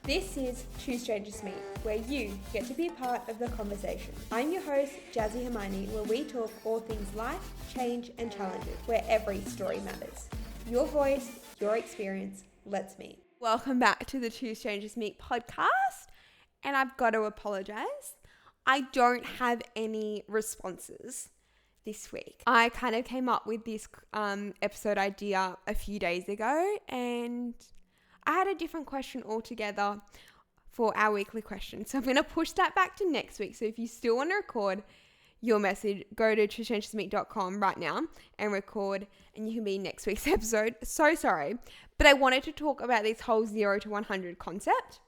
This is Two Strangers Meet, where you get to be a part of the conversation. I'm your host, Jazzy Hermione, where we talk all things life, change, and challenges, where every story matters. Your voice, your experience, let's meet. Welcome back to the Two Strangers Meet podcast, and I've got to apologize. I don't have any responses this week. I kind of came up with this episode idea a few days ago, and I had a different question altogether for our weekly question. So I'm going to push that back to next week. So if you still want to record your message, go to twostrangersmeet.com right now and record, and you can be in next week's episode. So sorry. But I wanted to talk about this whole 0 to 100 concept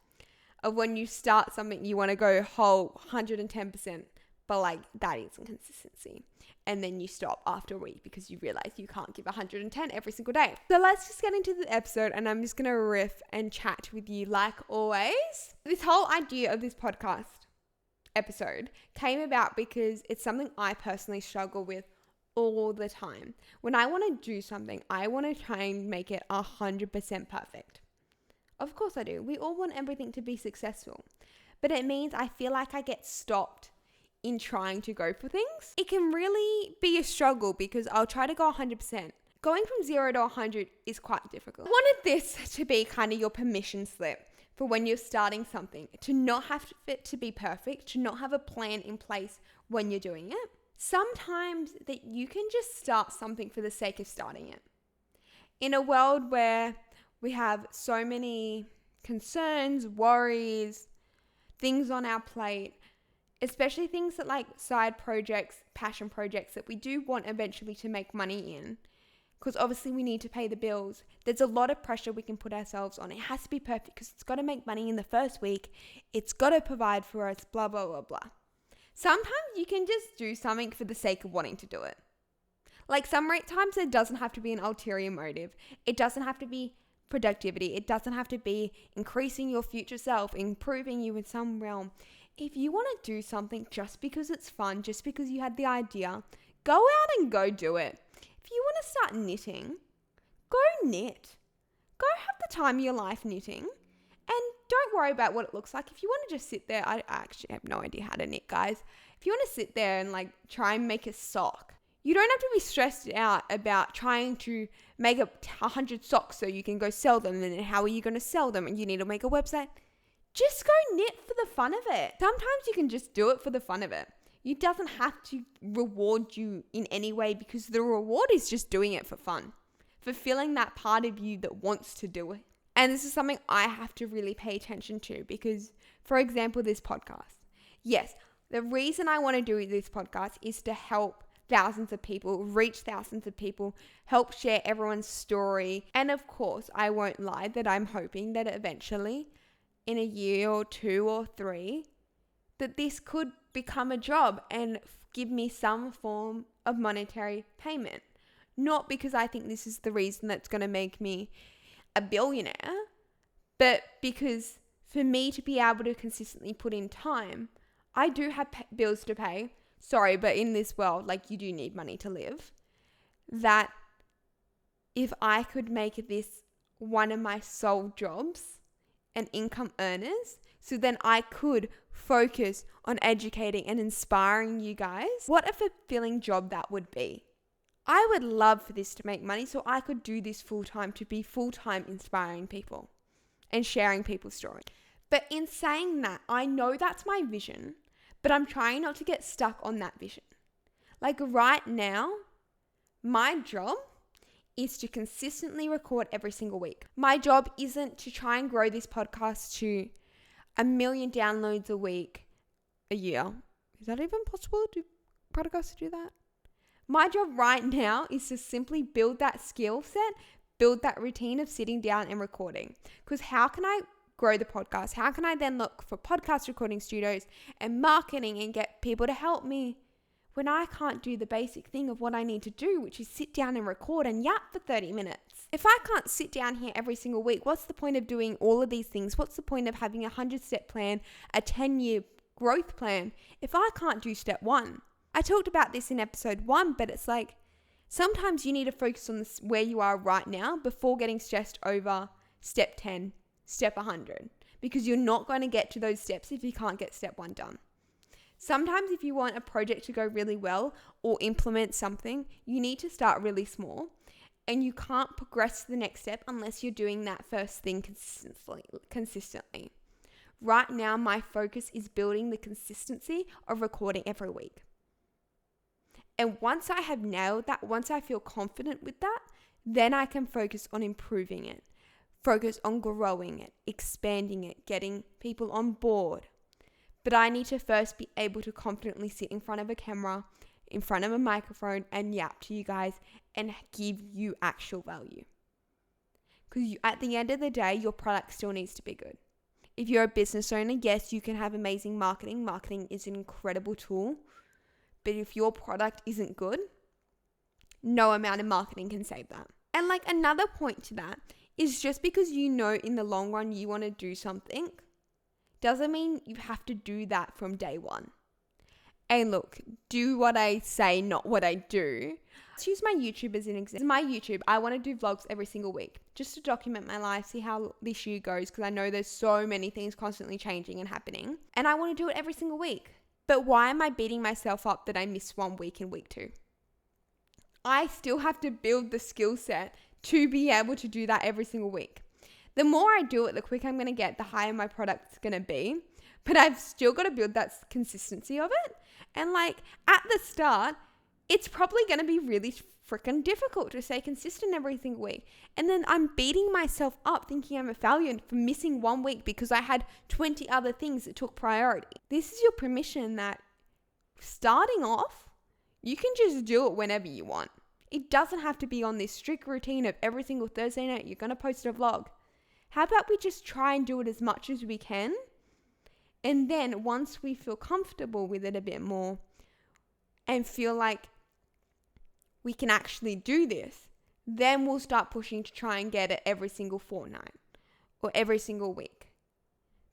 of when you start something, you want to go whole 110%, but like that isn't consistency. And then you stop after a week because you realize you can't give 110 every single day. So let's just get into the episode, and I'm just going to riff and chat with you like always. This whole idea of this podcast episode came about because it's something I personally struggle with all the time. When I want to do something, I want to try and make it 100% perfect. Of course I do. We all want everything to be successful. But it means I feel like I get stopped in trying to go for things. It can really be a struggle because I'll try to go 100%. Going from 0 to 100 is quite difficult. I wanted this to be kind of your permission slip for when you're starting something, to not have it to be perfect, to not have a plan in place when you're doing it. Sometimes that you can just start something for the sake of starting it. In a world where we have so many concerns, worries, things on our plate, especially things that like side projects, passion projects that we do want eventually to make money in, because obviously we need to pay the bills. There's a lot of pressure we can put ourselves on. It has to be perfect because it's got to make money in the first week. It's got to provide for us, blah, blah, blah, blah. Sometimes you can just do something for the sake of wanting to do it. Like sometimes there doesn't have to be an ulterior motive. It doesn't have to be productivity. It doesn't have to be increasing your future self, improving you in some realm. If you want to do something just because it's fun, just because you had the idea, go out and go do it. If you want to start knitting, go knit. Go have the time of your life knitting, and don't worry about what it looks like. If you want to just sit there, I actually have no idea how to knit, guys. If you want to sit there and like try and make a sock, you don't have to be stressed out about trying to make 100 socks so you can go sell them, and then how are you going to sell them, and you need to make a website. Just go knit for the fun of it. Sometimes you can just do it for the fun of it. It doesn't have to reward you in any way because the reward is just doing it for fun, fulfilling that part of you that wants to do it. And this is something I have to really pay attention to because, for example, this podcast. Yes, the reason I want to do this podcast is to help thousands of people, reach thousands of people, help share everyone's story. And of course, I won't lie that I'm hoping that eventually, in a year or 2 or 3, that this could become a job and give me some form of monetary payment. Not because I think this is the reason that's going to make me a billionaire, but because for me to be able to consistently put in time, I do have bills to pay. Sorry, but in this world, like you do need money to live. That if I could make this one of my sole jobs and income earners, so then I could focus on educating and inspiring you guys, what a fulfilling job that would be. I would love for this to make money so I could do this full-time, to be full-time inspiring people and sharing people's stories. But in saying that, I know that's my vision, but I'm trying not to get stuck on that vision. Like right now, my job is to consistently record every single week. My job isn't to try and grow this podcast to 1 million downloads a week, a year. Is that even possible? Do podcasts do that? My job right now is to simply build that skill set, build that routine of sitting down and recording. Because how can I grow the podcast? How can I then look for podcast recording studios and marketing and get people to help me when I can't do the basic thing of what I need to do, which is sit down and record and yap for 30 minutes? If I can't sit down here every single week, what's the point of doing all of these things? What's the point of having a 100-step plan, a 10-year growth plan, if I can't do step 1? I talked about this in episode 1, but it's like sometimes you need to focus on this, where you are right now before getting stressed over step 10, step 100. because you're not going to get to those steps if you can't get step 1 done. Sometimes if you want a project to go really well or implement something, you need to start really small, and you can't progress to the next step unless you're doing that first thing consistently. Right now, my focus is building the consistency of recording every week. And once I have nailed that, once I feel confident with that, then I can focus on improving it, focus on growing it, expanding it, getting people on board. But I need to first be able to confidently sit in front of a camera, in front of a microphone, and yap to you guys and give you actual value. Because at the end of the day, your product still needs to be good. If you're a business owner, yes, you can have amazing marketing. Marketing is an incredible tool. But if your product isn't good, no amount of marketing can save that. And like another point to that is, just because you know in the long run you want to do something doesn't mean you have to do that from day one. And look, do what I say, not what I do. Let's use my YouTube as an example. My YouTube, I want to do vlogs every single week just to document my life, see how this year goes, because I know there's so many things constantly changing and happening. And I want to do it every single week. But why am I beating myself up that I missed 1 week in week 2? I still have to build the skill set to be able to do that every single week. The more I do it, the quicker I'm going to get, the higher my product's going to be. But I've still got to build that consistency of it. And like at the start, it's probably going to be really freaking difficult to stay consistent every single week. And then I'm beating myself up thinking I'm a failure for missing 1 week because I had 20 other things that took priority. This is your permission that starting off, you can just do it whenever you want. It doesn't have to be on this strict routine of every single Thursday night you're going to post a vlog. How about we just try and do it as much as we can? And then once we feel comfortable with it a bit more and feel like we can actually do this, then we'll start pushing to try and get it every single fortnight or every single week.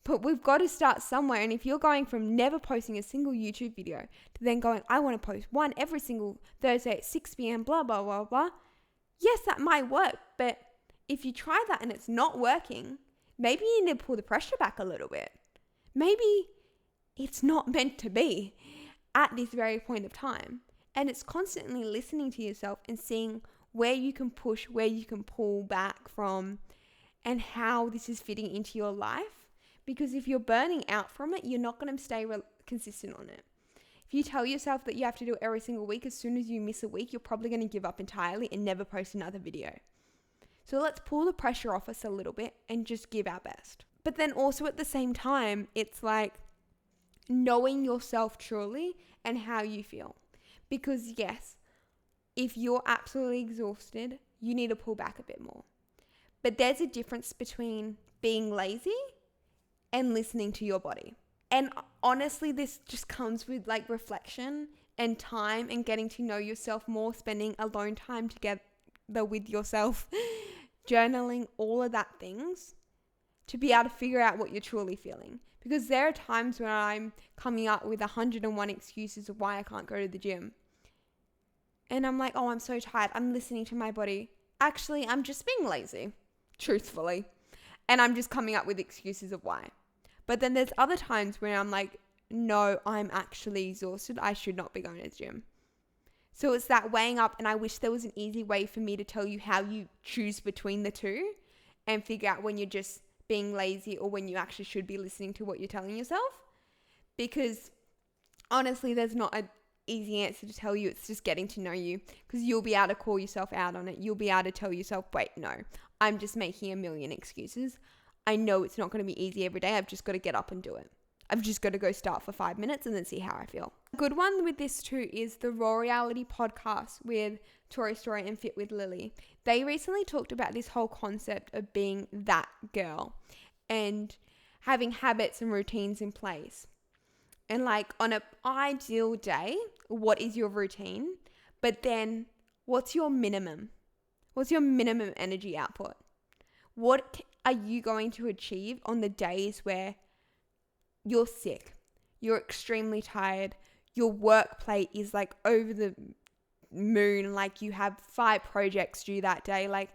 But we've got to start somewhere. And if you're going from never posting a single YouTube video to then going, I want to post one every single Thursday at 6 p.m, blah, blah, blah, blah. Yes, that might work. But if you try that and it's not working, maybe you need to pull the pressure back a little bit. Maybe it's not meant to be at this very point of time. And it's constantly listening to yourself and seeing where you can push, where you can pull back from, and how this is fitting into your life. Because if you're burning out from it, you're not going to stay consistent on it. If you tell yourself that you have to do it every single week, as soon as you miss a week, you're probably going to give up entirely and never post another video. So let's pull the pressure off us a little bit and just give our best. But then also at the same time, it's like knowing yourself truly and how you feel. Because yes, if you're absolutely exhausted, you need to pull back a bit more. But there's a difference between being lazy and listening to your body. And honestly, this just comes with like reflection and time and getting to know yourself more, spending alone time together with yourself, journaling, all of that things, to be able to figure out what you're truly feeling. Because there are times when I'm coming up with 101 excuses of why I can't go to the gym. And I'm like, oh, I'm so tired. I'm listening to my body. Actually, I'm just being lazy, truthfully. And I'm just coming up with excuses of why. But then there's other times where I'm like, no, I'm actually exhausted. I should not be going to the gym. So it's that weighing up, and I wish there was an easy way for me to tell you how you choose between the two and figure out when you're just being lazy or when you actually should be listening to what you're telling yourself. Because honestly, there's not an easy answer to tell you. It's just getting to know you, because you'll be able to call yourself out on it. You'll be able to tell yourself, wait, no, I'm just making a million excuses. I know it's not going to be easy every day. I've just got to get up and do it. I've just got to go start for 5 minutes and then see how I feel. A good one with this too is the Raw Reality podcast with Tori Story and Fit with Lily. They recently talked about this whole concept of being that girl and having habits and routines in place. And like on an ideal day, what is your routine? But then what's your minimum? What's your minimum energy output? What are you going to achieve on the days where you're sick, you're extremely tired, your work plate is like over the moon, like you have 5 projects due that day? Like,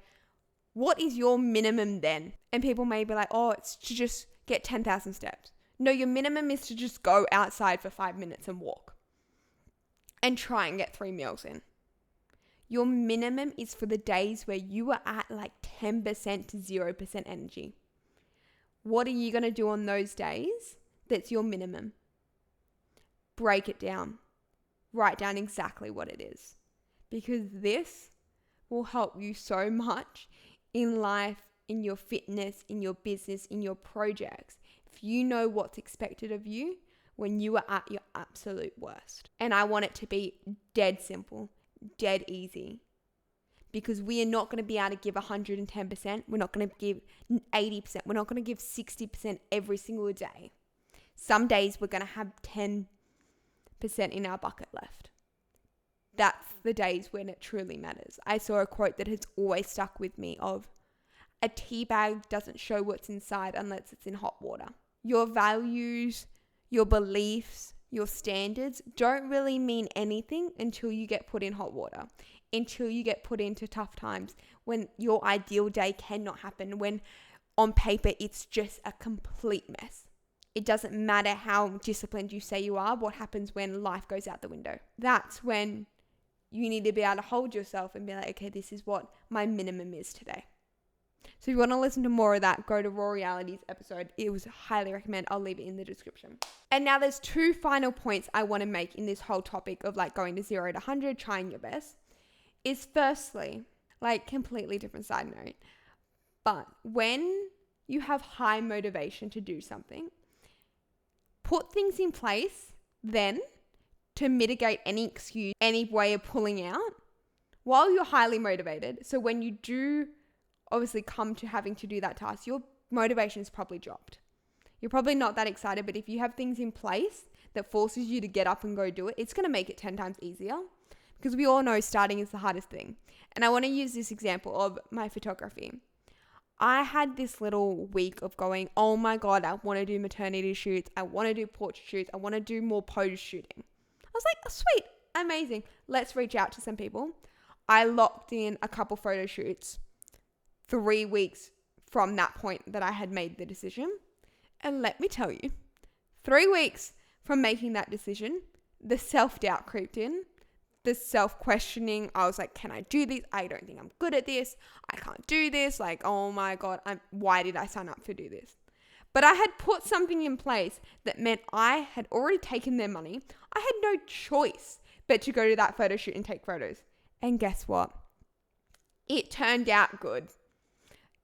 what is your minimum then? And people may be like, oh, it's to just get 10,000 steps. No, your minimum is to just go outside for 5 minutes and walk and try and get 3 meals in. Your minimum is for the days where you are at like 10% to 0% energy. What are you going to do on those days? That's your minimum. Break it down. Write down exactly what it is. Because this will help you so much in life, in your fitness, in your business, in your projects. If you know what's expected of you when you are at your absolute worst. And I want it to be dead simple, dead easy. Because we are not going to be able to give 110%. We're not going to give 80%. We're not going to give 60% every single day. Some days we're going to have 10% in our bucket left. That's the days when it truly matters. I saw a quote that has always stuck with me of, a tea bag doesn't show what's inside unless it's in hot water. Your values, your beliefs, your standards don't really mean anything until you get put in hot water, until you get put into tough times, when your ideal day cannot happen, when on paper it's just a complete mess. It doesn't matter how disciplined you say you are, what happens when life goes out the window. That's when you need to be able to hold yourself and be like, okay, this is what my minimum is today. So if you want to listen to more of that, go to Raw Reality's episode. It was highly recommend. I'll leave it in the description. And now there's 2 final points I want to make in this whole topic of like going to 0 to 100, trying your best. Is firstly, like completely different side note, but when you have high motivation to do something, put things in place then to mitigate any excuse, any way of pulling out while you're highly motivated. So when you do obviously come to having to do that task, your motivation is probably dropped. You're probably not that excited, but if you have things in place that forces you to get up and go do it, it's going to make it 10 times easier, because we all know starting is the hardest thing. And I want to use this example of my photography. I had this little week of going, oh my God, I want to do maternity shoots. I want to do portrait shoots. I want to do more pose shooting. I was like, oh, sweet, amazing. Let's reach out to some people. I locked in a couple photo shoots 3 weeks from that point that I had made the decision. And let me tell you, 3 weeks from making that decision, the self-doubt creeped in, the self-questioning. I was like, can I do this? I don't think I'm good at this. I can't do this. Like, oh my God, why did I sign up to do this? But I had put something in place that meant I had already taken their money. I had no choice but to go to that photo shoot and take photos. And guess what? It turned out good.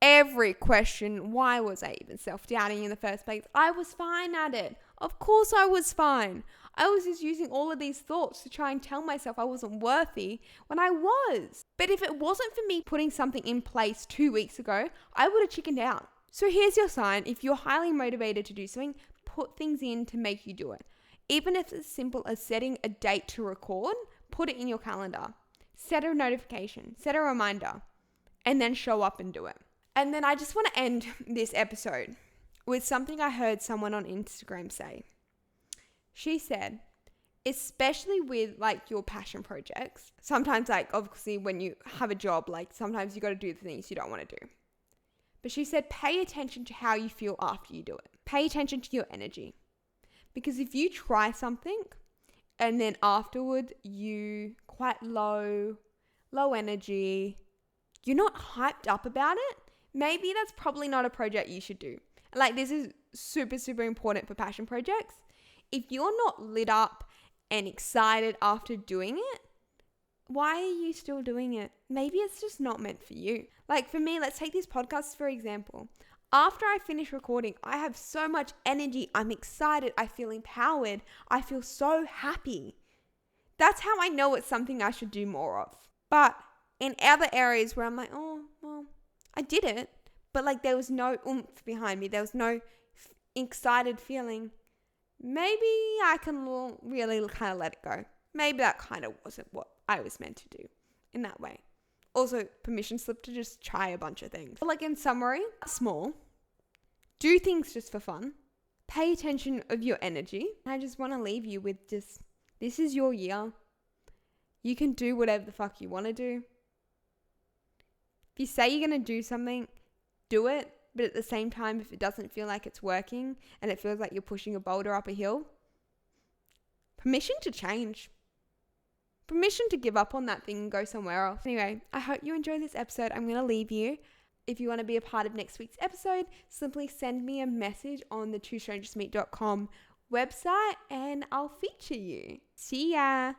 Every question, why was I even self-doubting in the first place? I was fine at it. Of course I was fine. I was just using all of these thoughts to try and tell myself I wasn't worthy when I was. But if it wasn't for me putting something in place 2 weeks ago, I would have chickened out. So here's your sign. If you're highly motivated to do something, put things in to make you do it. Even if it's as simple as setting a date to record, put it in your calendar. Set a notification, set a reminder, and then show up and do it. And then I just want to end this episode with something I heard someone on Instagram say. She said, especially with like your passion projects, sometimes like obviously when you have a job, like sometimes you got to do the things you don't want to do. But she said, pay attention to how you feel after you do it. Pay attention to your energy. Because if you try something and then afterward you quite low energy, you're not hyped up about it, maybe that's probably not a project you should do. Like this is super, super important for passion projects. If you're not lit up and excited after doing it, why are you still doing it? Maybe it's just not meant for you. Like for me, let's take this podcast for example. After I finish recording, I have so much energy. I'm excited. I feel empowered. I feel so happy. That's how I know it's something I should do more of. But in other areas where I'm like, oh, well, I did it, but like there was no oomph behind me. There was no excited feeling. Maybe I can really kind of let it go. Maybe that kind of wasn't what I was meant to do in that way. Also, permission slip to just try a bunch of things. But like in summary, small, do things just for fun. Pay attention of your energy. I just want to leave you with just, this is your year. You can do whatever the fuck you want to do. If you say you're going to do something, do it. But at the same time, if it doesn't feel like it's working and it feels like you're pushing a boulder up a hill, permission to change. Permission to give up on that thing and go somewhere else. Anyway, I hope you enjoyed this episode. I'm going to leave you. If you want to be a part of next week's episode, simply send me a message on the twostrangersmeet.com website and I'll feature you. See ya!